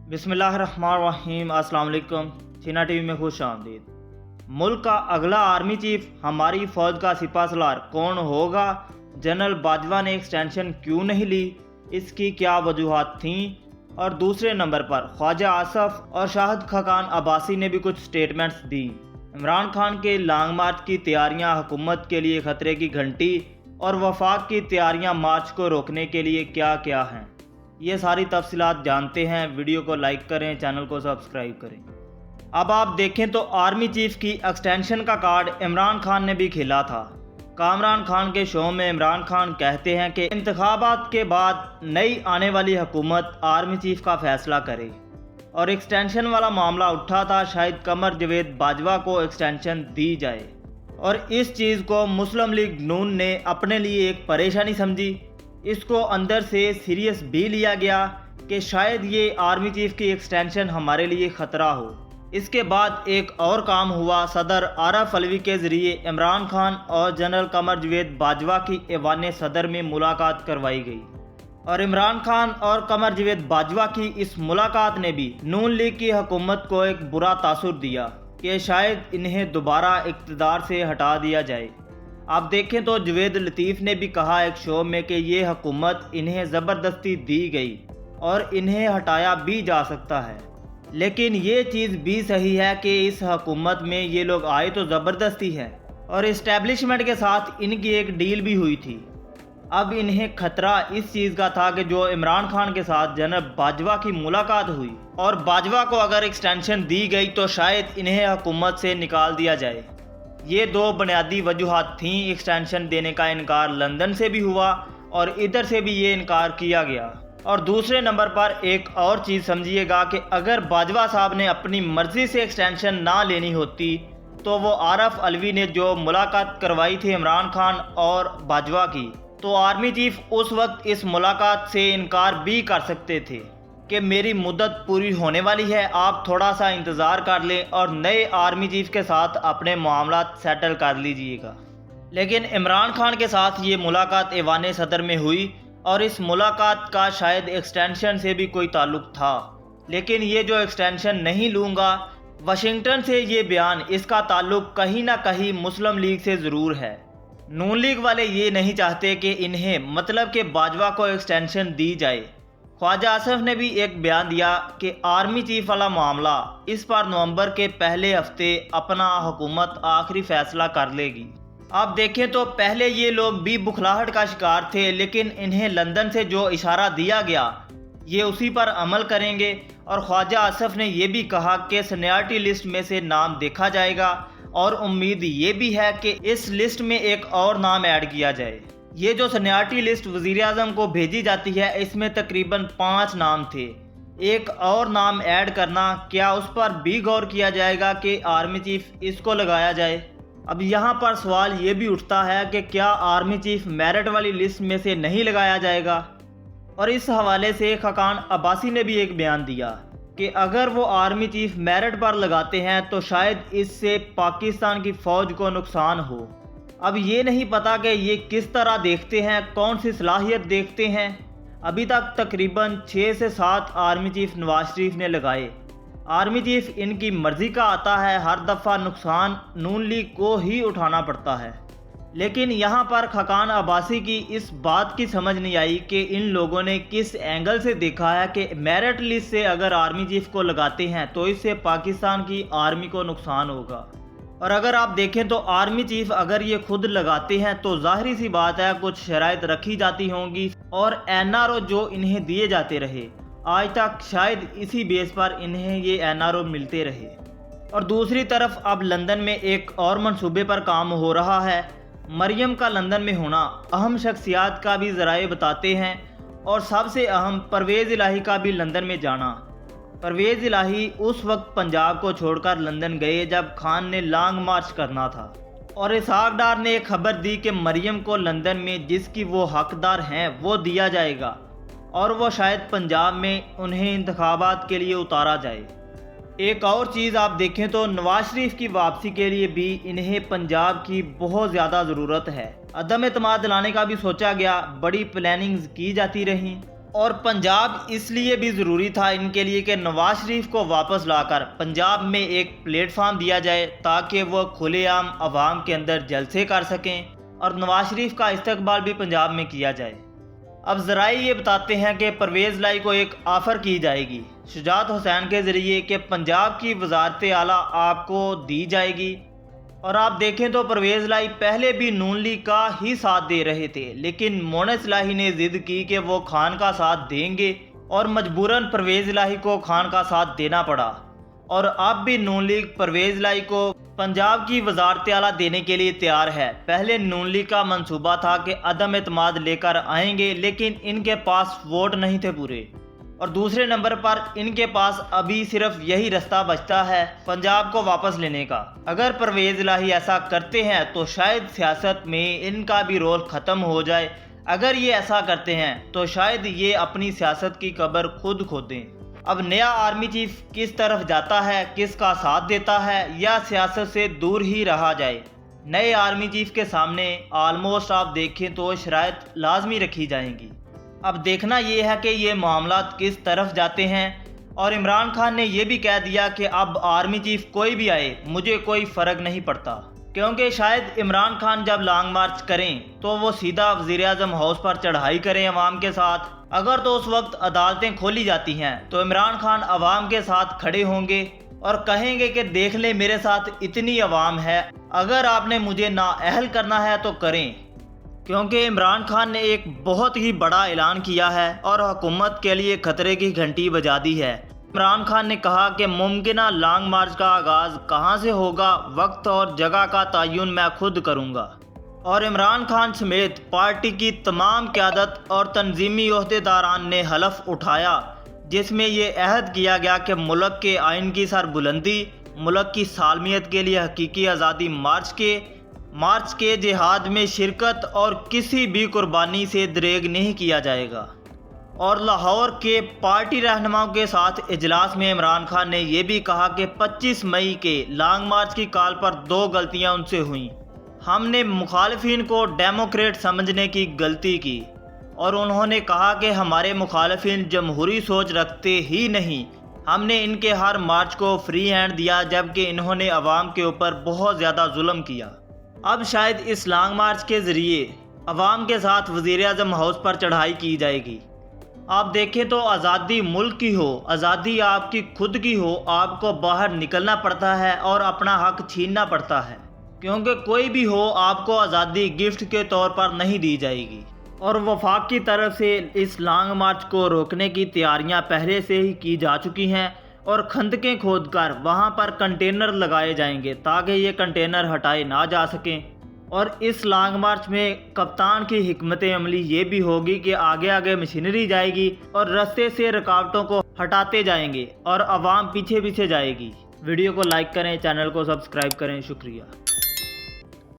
बिस्मिल्लाहिर्रहमानिर्रहीम। अस्सलाम वालेकुम। छीना टीवी में खुश आमदीद। मुल्क का अगला आर्मी चीफ हमारी फ़ौज का सिपाहसालार कौन होगा? जनरल बाजवा ने एक्सटेंशन क्यों नहीं ली? इसकी क्या वजूहात थीं? और दूसरे नंबर पर ख्वाजा आसफ और शाहिद खकान अब्बासी ने भी कुछ स्टेटमेंट्स दी। इमरान खान के लॉन्ग मार्च की तैयारियां हुकूमत के लिए ख़तरे की घंटी और वफाक की तैयारियां मार्च को रोकने के लिए क्या क्या हैं, ये सारी तफसीलात जानते हैं। वीडियो को लाइक करें, चैनल को सब्सक्राइब करें। अब आप देखें तो आर्मी चीफ की एक्सटेंशन का कार्ड इमरान खान ने भी खेला था। कामरान खान के शो में इमरान खान कहते हैं कि इंतखाबात के बाद नई आने वाली हुकूमत आर्मी चीफ का फैसला करे, और एक्सटेंशन वाला मामला उठा था, शायद कमर जवेद बाजवा को एक्सटेंशन दी जाए। और इस चीज़ को मुस्लिम लीग नून ने अपने लिए एक परेशानी समझी। इसको अंदर से सीरियस भी लिया गया कि शायद ये आर्मी चीफ की एक्सटेंशन हमारे लिए ख़तरा हो। इसके बाद एक और काम हुआ। सदर आरफ अलवी के ज़रिए इमरान खान और जनरल कमर जवेद बाजवा की ऐवान सदर में मुलाकात करवाई गई, और इमरान खान और कमर जवेद बाजवा की इस मुलाकात ने भी नून लीग की हुकूमत को एक बुरा तासुर दिया कि शायद इन्हें दोबारा इक़्तिदार से हटा दिया जाए। आप देखें तो जवेद लतीफ़ ने भी कहा एक शो में कि ये हुकूमत इन्हें ज़बरदस्ती दी गई और इन्हें हटाया भी जा सकता है। लेकिन ये चीज़ भी सही है कि इस हुकूमत में ये लोग आए तो ज़बरदस्ती है, और इस्टेब्लिशमेंट के साथ इनकी एक डील भी हुई थी। अब इन्हें खतरा इस चीज़ का था कि जो इमरान खान के साथ जनरल बाजवा की मुलाकात हुई और बाजवा को अगर एक्सटेंशन दी गई तो शायद इन्हें हुकूमत से निकाल दिया जाए। ये दो बुनियादी वजूहात थीं। एक्सटेंशन देने का इनकार लंदन से भी हुआ और इधर से भी ये इनकार किया गया। और दूसरे नंबर पर एक और चीज़ समझिएगा कि अगर बाजवा साहब ने अपनी मर्ज़ी से एक्सटेंशन ना लेनी होती तो वो आरफ अलवी ने जो मुलाकात करवाई थी इमरान खान और बाजवा की, तो आर्मी चीफ उस वक्त इस मुलाकात से इनकार भी कर सकते थे कि मेरी मुद्दत पूरी होने वाली है, आप थोड़ा सा इंतज़ार कर लें और नए आर्मी चीफ के साथ अपने मामला सेटल कर लीजिएगा। लेकिन इमरान खान के साथ ये मुलाकात ऐवान सदर में हुई और इस मुलाकात का शायद एक्सटेंशन से भी कोई ताल्लुक़ था। लेकिन ये जो एक्सटेंशन नहीं लूँगा, वाशिंगटन से ये बयान, इसका ताल्लुक़ कहीं ना कहीं मुस्लिम लीग से ज़रूर है। नून लीग वाले ये नहीं चाहते कि इन्हें, मतलब कि बाजवा को एक्सटेंशन दी जाए। ख्वाजा आसफ ने भी एक बयान दिया कि आर्मी चीफ वाला मामला, इस पर नवंबर के पहले हफ्ते अपना हुकूमत आखिरी फैसला कर लेगी। आप देखें तो पहले ये लोग भी बुखलाहट का शिकार थे, लेकिन इन्हें लंदन से जो इशारा दिया गया ये उसी पर अमल करेंगे। और ख्वाजा आसफ ने यह भी कहा कि सीनियरिटी लिस्ट में से नाम देखा जाएगा, और उम्मीद ये भी है कि इस लिस्ट में एक और नाम ऐड किया जाए। ये जो सीनियरिटी लिस्ट वज़ीर आज़म को भेजी जाती है, इसमें तकरीबन 5 नाम थे। एक और नाम ऐड करना, क्या उस पर भी गौर किया जाएगा कि आर्मी चीफ इसको लगाया जाए? अब यहाँ पर सवाल ये भी उठता है कि क्या आर्मी चीफ मेरिट वाली लिस्ट में से नहीं लगाया जाएगा? और इस हवाले से खकान अब्बासी ने भी एक बयान दिया कि अगर वो आर्मी चीफ मेरिट पर लगाते हैं तो शायद इससे पाकिस्तान की फ़ौज को नुकसान हो। अब ये नहीं पता कि ये किस तरह देखते हैं, कौन सी सलाहियत देखते हैं। अभी तक तकरीबन 6 से 7 आर्मी चीफ नवाज शरीफ ने लगाए। आर्मी चीफ इनकी मर्ज़ी का आता है, हर दफ़ा नुकसान नून लीग को ही उठाना पड़ता है। लेकिन यहाँ पर खकान अब्बासी की इस बात की समझ नहीं आई कि इन लोगों ने किस एंगल से देखा है कि मेरिट लिस्ट से अगर आर्मी चीफ को लगाते हैं तो इससे पाकिस्तान की आर्मी को नुकसान होगा। और अगर आप देखें तो आर्मी चीफ अगर ये खुद लगाते हैं तो जाहिर सी बात है कुछ शराइत रखी जाती होंगी, और NRO जो इन्हें दिए जाते रहे आज तक, शायद इसी बेस पर इन्हें ये NRO मिलते रहे। और दूसरी तरफ अब लंदन में एक और मंसूबे पर काम हो रहा है। मरियम का लंदन में होना अहम शख्सियात का भी ज़राए बताते हैं, और सबसे अहम परवेज़ इलाही का भी लंदन में जाना। परवेज़ इलाही उस वक्त पंजाब को छोड़कर लंदन गए जब खान ने लॉन्ग मार्च करना था, और इसहाक डार ने एक खबर दी कि मरियम को लंदन में जिसकी वो हकदार हैं वो दिया जाएगा, और वो शायद पंजाब में उन्हें इंतखाबात के लिए उतारा जाए। एक और चीज़ आप देखें तो नवाज शरीफ की वापसी के लिए भी इन्हें पंजाब की बहुत ज़्यादा ज़रूरत है। अदम एतमाद दिलाने का भी सोचा गया, बड़ी प्लानिंग्स की जाती रहीं, اور پنجاب اس لیے بھی ضروری تھا ان کے لیے کہ نواز شریف کو واپس لا کر پنجاب میں ایک پلیٹ فارم دیا جائے تاکہ وہ کھلے عام عوام کے اندر جلسے کر سکیں اور نواز شریف کا استقبال بھی پنجاب میں کیا جائے۔ اب ذرائع یہ بتاتے ہیں کہ پرویز لائی کو ایک آفر کی جائے گی شجاعت حسین کے ذریعے کہ پنجاب کی وزارت اعلیٰ آپ کو دی جائے گی۔ اور آپ دیکھیں تو پرویز لائی پہلے بھی نون لیگ کا ہی ساتھ دے رہے تھے، لیکن مونس الہی نے ضد کی کہ وہ خان کا ساتھ دیں گے اور مجبوراً پرویز الہی کو خان کا ساتھ دینا پڑا۔ اور اب بھی نون لیگ پرویز الہی کو پنجاب کی وزارت اعلیٰ دینے کے لیے تیار ہے۔ پہلے نون لیگ کا منصوبہ تھا کہ عدم اعتماد لے کر آئیں گے، لیکن ان کے پاس ووٹ نہیں تھے پورے، اور دوسرے نمبر پر ان کے پاس ابھی صرف یہی رستہ بچتا ہے پنجاب کو واپس لینے کا۔ اگر پرویز الہی ایسا کرتے ہیں تو شاید سیاست میں ان کا بھی رول ختم ہو جائے۔ اگر یہ ایسا کرتے ہیں تو شاید یہ اپنی سیاست کی قبر خود کھودیں۔ اب نیا آرمی چیف کس طرف جاتا ہے، کس کا ساتھ دیتا ہے، یا سیاست سے دور ہی رہا جائے؟ نئے آرمی چیف کے سامنے آلموسٹ آپ دیکھیں تو شرائط لازمی رکھی جائیں گی۔ اب دیکھنا یہ ہے کہ یہ معاملات کس طرف جاتے ہیں، اور عمران خان نے یہ بھی کہہ دیا کہ اب آرمی چیف کوئی بھی آئے مجھے کوئی فرق نہیں پڑتا، کیونکہ شاید عمران خان جب لانگ مارچ کریں تو وہ سیدھا وزیر اعظم ہاؤس پر چڑھائی کریں عوام کے ساتھ۔ اگر تو اس وقت عدالتیں کھولی جاتی ہیں تو عمران خان عوام کے ساتھ کھڑے ہوں گے اور کہیں گے کہ دیکھ لیں میرے ساتھ اتنی عوام ہے، اگر آپ نے مجھے نااہل کرنا ہے تو کریں، کیونکہ عمران خان نے ایک بہت ہی بڑا اعلان کیا ہے اور حکومت کے لیے خطرے کی گھنٹی بجا دی ہے۔ عمران خان نے کہا کہ ممکنہ لانگ مارچ کا آغاز کہاں سے ہوگا، وقت اور جگہ کا تعین میں خود کروں گا، اور عمران خان سمیت پارٹی کی تمام قیادت اور تنظیمی عہدیداران نے حلف اٹھایا جس میں یہ عہد کیا گیا کہ ملک کے آئین کی سربلندی، ملک کی سالمیت کے لیے حقیقی آزادی مارچ کے جہاد میں شرکت اور کسی بھی قربانی سے دریغ نہیں کیا جائے گا۔ اور لاہور کے پارٹی رہنماؤں کے ساتھ اجلاس میں عمران خان نے یہ بھی کہا کہ 25 مئی کے لانگ مارچ کی کال پر 2 غلطیاں ان سے ہوئیں۔ ہم نے مخالفین کو ڈیموکریٹ سمجھنے کی غلطی کی، اور انہوں نے کہا کہ ہمارے مخالفین جمہوری سوچ رکھتے ہی نہیں، ہم نے ان کے ہر مارچ کو فری ہینڈ دیا جبکہ انہوں نے عوام کے اوپر بہت زیادہ ظلم کیا۔ اب شاید اس لانگ مارچ کے ذریعے عوام کے ساتھ وزیر اعظم ہاؤس پر چڑھائی کی جائے گی۔ آپ دیکھیں تو آزادی ملک کی ہو، آزادی آپ کی خود کی ہو، آپ کو باہر نکلنا پڑتا ہے اور اپنا حق چھیننا پڑتا ہے، کیونکہ کوئی بھی ہو آپ کو آزادی گفٹ کے طور پر نہیں دی جائے گی۔ اور وفاق کی طرف سے اس لانگ مارچ کو روکنے کی تیاریاں پہلے سے ہی کی جا چکی ہیں، اور خندقیں کھود کر وہاں پر کنٹینر لگائے جائیں گے تاکہ یہ کنٹینر ہٹائے نہ جا سکیں۔ اور اس لانگ مارچ میں کپتان کی حکمت عملی یہ بھی ہوگی کہ آگے آگے مشینری جائے گی اور رستے سے رکاوٹوں کو ہٹاتے جائیں گے اور عوام پیچھے پیچھے جائے گی۔ ویڈیو کو لائک کریں، چینل کو سبسکرائب کریں، شکریہ۔